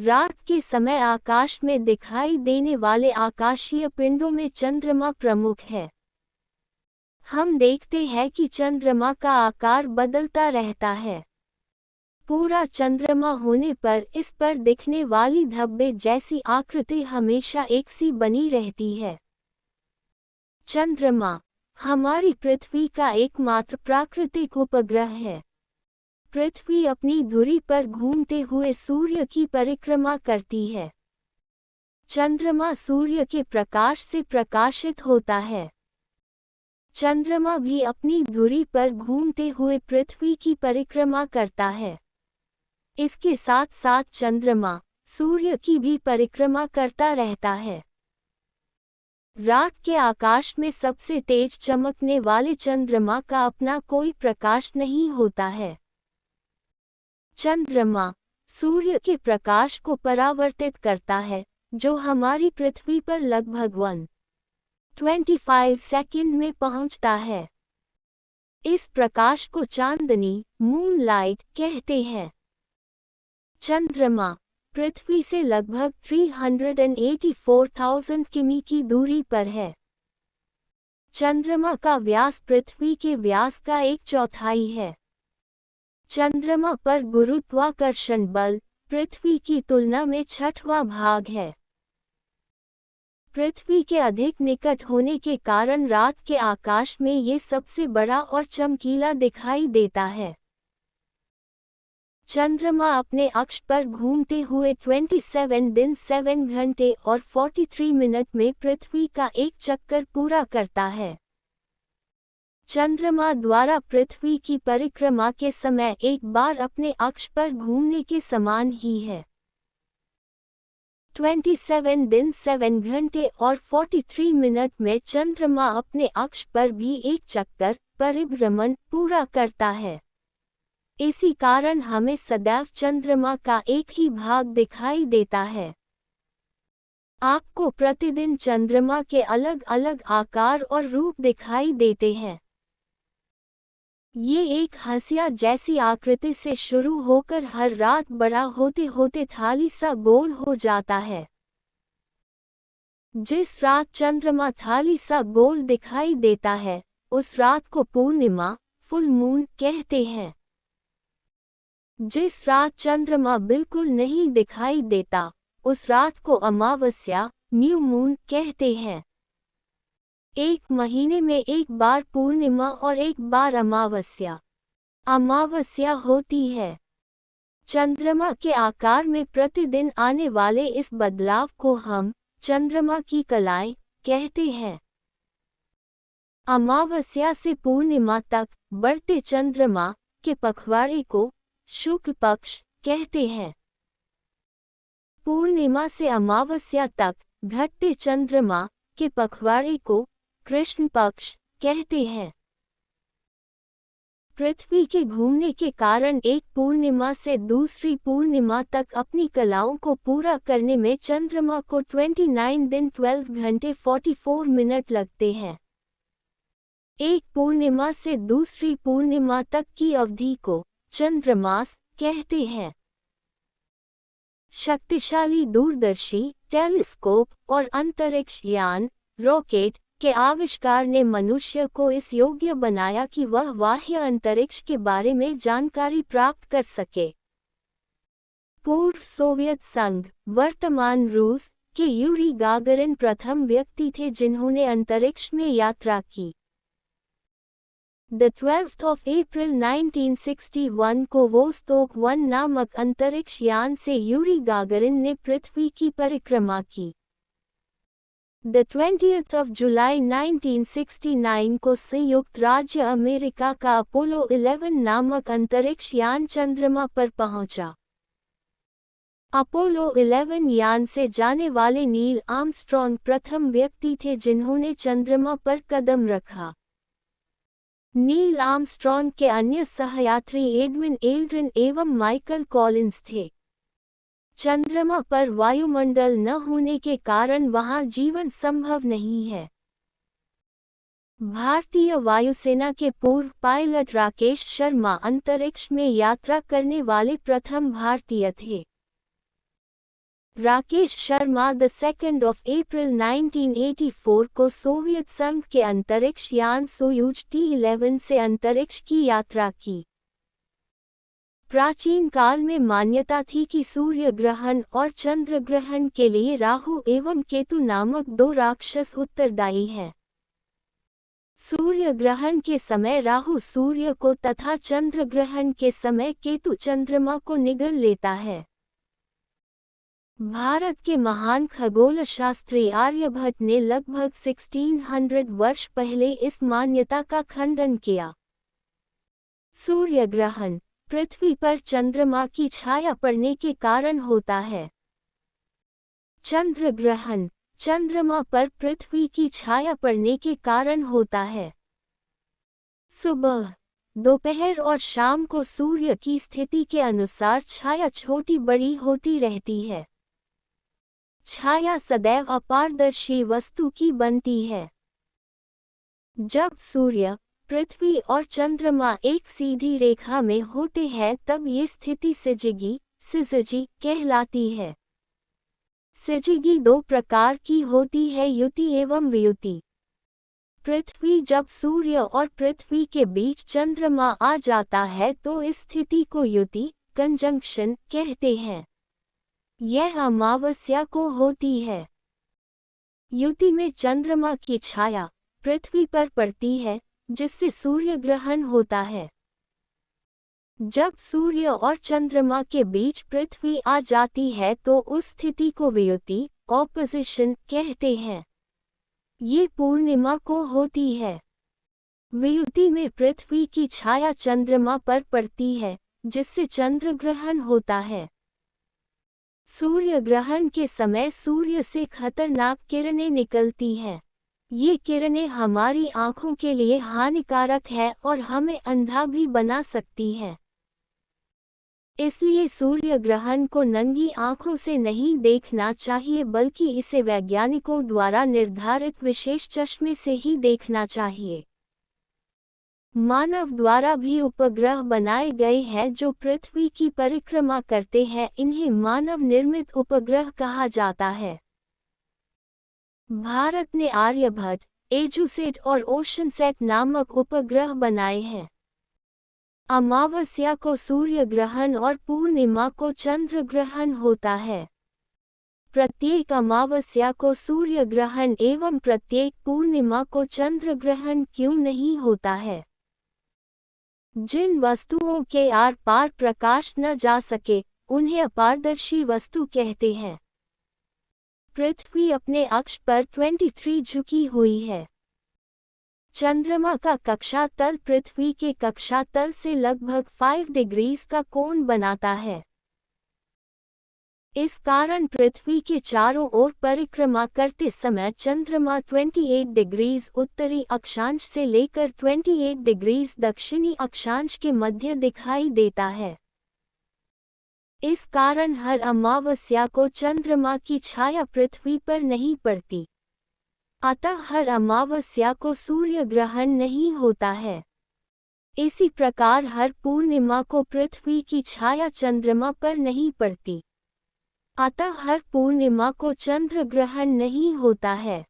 रात के समय आकाश में दिखाई देने वाले आकाशीय पिंडों में चंद्रमा प्रमुख है। हम देखते हैं कि चंद्रमा का आकार बदलता रहता है। पूरा चंद्रमा होने पर इस पर दिखने वाली धब्बे जैसी आकृति हमेशा एक सी बनी रहती है। चंद्रमा हमारी पृथ्वी का एकमात्र प्राकृतिक उपग्रह है। पृथ्वी अपनी धुरी पर घूमते हुए सूर्य की परिक्रमा करती है। चंद्रमा सूर्य के प्रकाश से प्रकाशित होता है। चंद्रमा भी अपनी धुरी पर घूमते हुए पृथ्वी की परिक्रमा करता है। इसके साथ साथ चंद्रमा सूर्य की भी परिक्रमा करता रहता है। रात के आकाश में सबसे तेज चमकने वाले चंद्रमा का अपना कोई प्रकाश नहीं होता है। चंद्रमा सूर्य के प्रकाश को परावर्तित करता है, जो हमारी पृथ्वी पर लगभग 1.25 सेकंड में पहुंचता है। इस प्रकाश को चांदनी मूनलाइट कहते हैं। चंद्रमा पृथ्वी से लगभग 384,000 किमी की दूरी पर है। चंद्रमा का व्यास पृथ्वी के व्यास का 1/4 है। चंद्रमा पर गुरुत्वाकर्षण बल पृथ्वी की तुलना में 6वां भाग है। पृथ्वी के अधिक निकट होने के कारण रात के आकाश में ये सबसे बड़ा और चमकीला दिखाई देता है। चंद्रमा अपने अक्ष पर घूमते हुए 27 दिन 7 घंटे और 43 मिनट में पृथ्वी का एक चक्कर पूरा करता है। चंद्रमा द्वारा पृथ्वी की परिक्रमा के समय एक बार अपने अक्ष पर घूमने के समान ही है। 27 दिन 7 घंटे और 43 मिनट में चंद्रमा अपने अक्ष पर भी एक चक्कर परिभ्रमण पूरा करता है। इसी कारण हमें सदैव चंद्रमा का एक ही भाग दिखाई देता है। आपको प्रतिदिन चंद्रमा के अलग अलग आकार और रूप दिखाई देते हैं। ये एक हंसिया जैसी आकृति से शुरू होकर हर रात बड़ा होते होते थाली सा गोल हो जाता है। जिस रात चंद्रमा थाली सा गोल दिखाई देता है, उस रात को पूर्णिमा फुल मून कहते हैं। जिस रात चंद्रमा बिल्कुल नहीं दिखाई देता, उस रात को अमावस्या न्यू मून कहते हैं। एक महीने में एक बार पूर्णिमा और एक बार अमावस्या होती है। चंद्रमा के आकार में प्रतिदिन आने वाले इस बदलाव को हम चंद्रमा की कलाएं कहते हैं। अमावस्या से पूर्णिमा तक बढ़ते चंद्रमा के पखवाड़े को शुक्ल पक्ष कहते हैं। पूर्णिमा से अमावस्या तक घटते चंद्रमा के पखवाड़े को कृष्ण पक्ष कहते हैं। पृथ्वी के घूमने के कारण एक पूर्णिमा से दूसरी पूर्णिमा तक अपनी कलाओं को पूरा करने में चंद्रमा को 29 दिन 12 घंटे 44 मिनट लगते हैं। एक पूर्णिमा से दूसरी पूर्णिमा तक की अवधि को चंद्रमास कहते हैं। शक्तिशाली दूरदर्शी टेलीस्कोप और अंतरिक्ष यान रॉकेट के आविष्कार ने मनुष्य को इस योग्य बनाया कि वह बाह्य अंतरिक्ष के बारे में जानकारी प्राप्त कर सके। पूर्व सोवियत संघ वर्तमान रूस के यूरी गागरिन प्रथम व्यक्ति थे जिन्होंने अंतरिक्ष में यात्रा की। 12 अप्रैल 1961 को वोस्तोक 1 नामक अंतरिक्ष यान से यूरी गागरिन ने पृथ्वी की परिक्रमा की। 20 जुलाई 1969 को संयुक्त राज्य अमेरिका का अपोलो 11 नामक अंतरिक्ष यान चंद्रमा पर पहुंचा। अपोलो 11 यान से जाने वाले नील आर्मस्ट्रॉन्ग प्रथम व्यक्ति थे जिन्होंने चंद्रमा पर कदम रखा। नील आर्मस्ट्रॉन्ग के अन्य सहयात्री एडविन एल्ड्रिन एवं माइकल कॉलिंस थे। चंद्रमा पर वायुमंडल न होने के कारण वहां जीवन संभव नहीं है। भारतीय वायुसेना के पूर्व पायलट राकेश शर्मा अंतरिक्ष में यात्रा करने वाले प्रथम भारतीय थे। राकेश शर्मा 2 अप्रैल 1984 को सोवियत संघ के अंतरिक्ष यान सोयूज T-11 से अंतरिक्ष की यात्रा की। प्राचीन काल में मान्यता थी कि सूर्य ग्रहण और चंद्र ग्रहण के लिए राहु एवं केतु नामक 2 राक्षस उत्तरदायी हैं। सूर्य ग्रहण के समय राहु सूर्य को तथा चंद्र ग्रहण के समय केतु चंद्रमा को निगल लेता है। भारत के महान खगोलशास्त्री आर्यभट्ट ने लगभग 1600 वर्ष पहले इस मान्यता का खंडन किया। सूर्य ग्रहण पृथ्वी पर चंद्रमा की छाया पड़ने के कारण होता है। चंद्र ग्रहण चंद्रमा पर पृथ्वी की छाया पड़ने के कारण होता है। सुबह, दोपहर और शाम को सूर्य की स्थिति के अनुसार छाया छोटी बड़ी होती रहती है। छाया सदैव अपारदर्शी वस्तु की बनती है। जब सूर्य, पृथ्वी और चंद्रमा एक सीधी रेखा में होते हैं तब ये स्थिति सिजिगी कहलाती है। सिजिगी 2 प्रकार की होती है, युति एवं वियुति। पृथ्वी जब सूर्य और पृथ्वी के बीच चंद्रमा आ जाता है तो इस स्थिति को युति कंजंक्शन कहते हैं। यह अमावस्या को होती है। युति में चंद्रमा की छाया पृथ्वी पर पड़ती है जिससे सूर्य ग्रहण होता है। जब सूर्य और चंद्रमा के बीच पृथ्वी आ जाती है तो उस स्थिति को वियुति ऑपोजिशन कहते हैं। ये पूर्णिमा को होती है। वियुति में पृथ्वी की छाया चंद्रमा पर पड़ती है जिससे चंद्र ग्रहण होता है। सूर्य ग्रहण के समय सूर्य से खतरनाक किरणें निकलती हैं। ये किरणें हमारी आँखों के लिए हानिकारक है और हमें अंधा भी बना सकती हैं। इसलिए सूर्य ग्रहण को नंगी आँखों से नहीं देखना चाहिए बल्कि इसे वैज्ञानिकों द्वारा निर्धारित विशेष चश्मे से ही देखना चाहिए। मानव द्वारा भी उपग्रह बनाए गए हैं जो पृथ्वी की परिक्रमा करते हैं। इन्हें मानव निर्मित उपग्रह कहा जाता है। भारत ने आर्यभट्ट, एजुसेट और ओशनसेट नामक उपग्रह बनाए हैं। अमावस्या को सूर्य ग्रहण और पूर्णिमा को चंद्र ग्रहण होता है। प्रत्येक अमावस्या को सूर्य ग्रहण एवं प्रत्येक पूर्णिमा को चंद्र ग्रहण क्यों नहीं होता है? जिन वस्तुओं के आर पार प्रकाश न जा सके उन्हें अपारदर्शी वस्तु कहते हैं। पृथ्वी अपने अक्ष पर 23 झुकी हुई है। चंद्रमा का कक्षा तल पृथ्वी के कक्षा तल से लगभग 5 डिग्रीज का कोण बनाता है। इस कारण पृथ्वी के चारों ओर परिक्रमा करते समय चंद्रमा 28 डिग्रीज उत्तरी अक्षांश से लेकर 28 डिग्रीज दक्षिणी अक्षांश के मध्य दिखाई देता है। इस कारण हर अमावस्या को चंद्रमा की छाया पृथ्वी पर नहीं पड़ती। अतः हर अमावस्या को सूर्य ग्रहण नहीं होता है। इसी प्रकार हर पूर्णिमा को पृथ्वी की छाया चंद्रमा पर नहीं पड़ती। अतः हर पूर्णिमा को चंद्र ग्रहण नहीं होता है।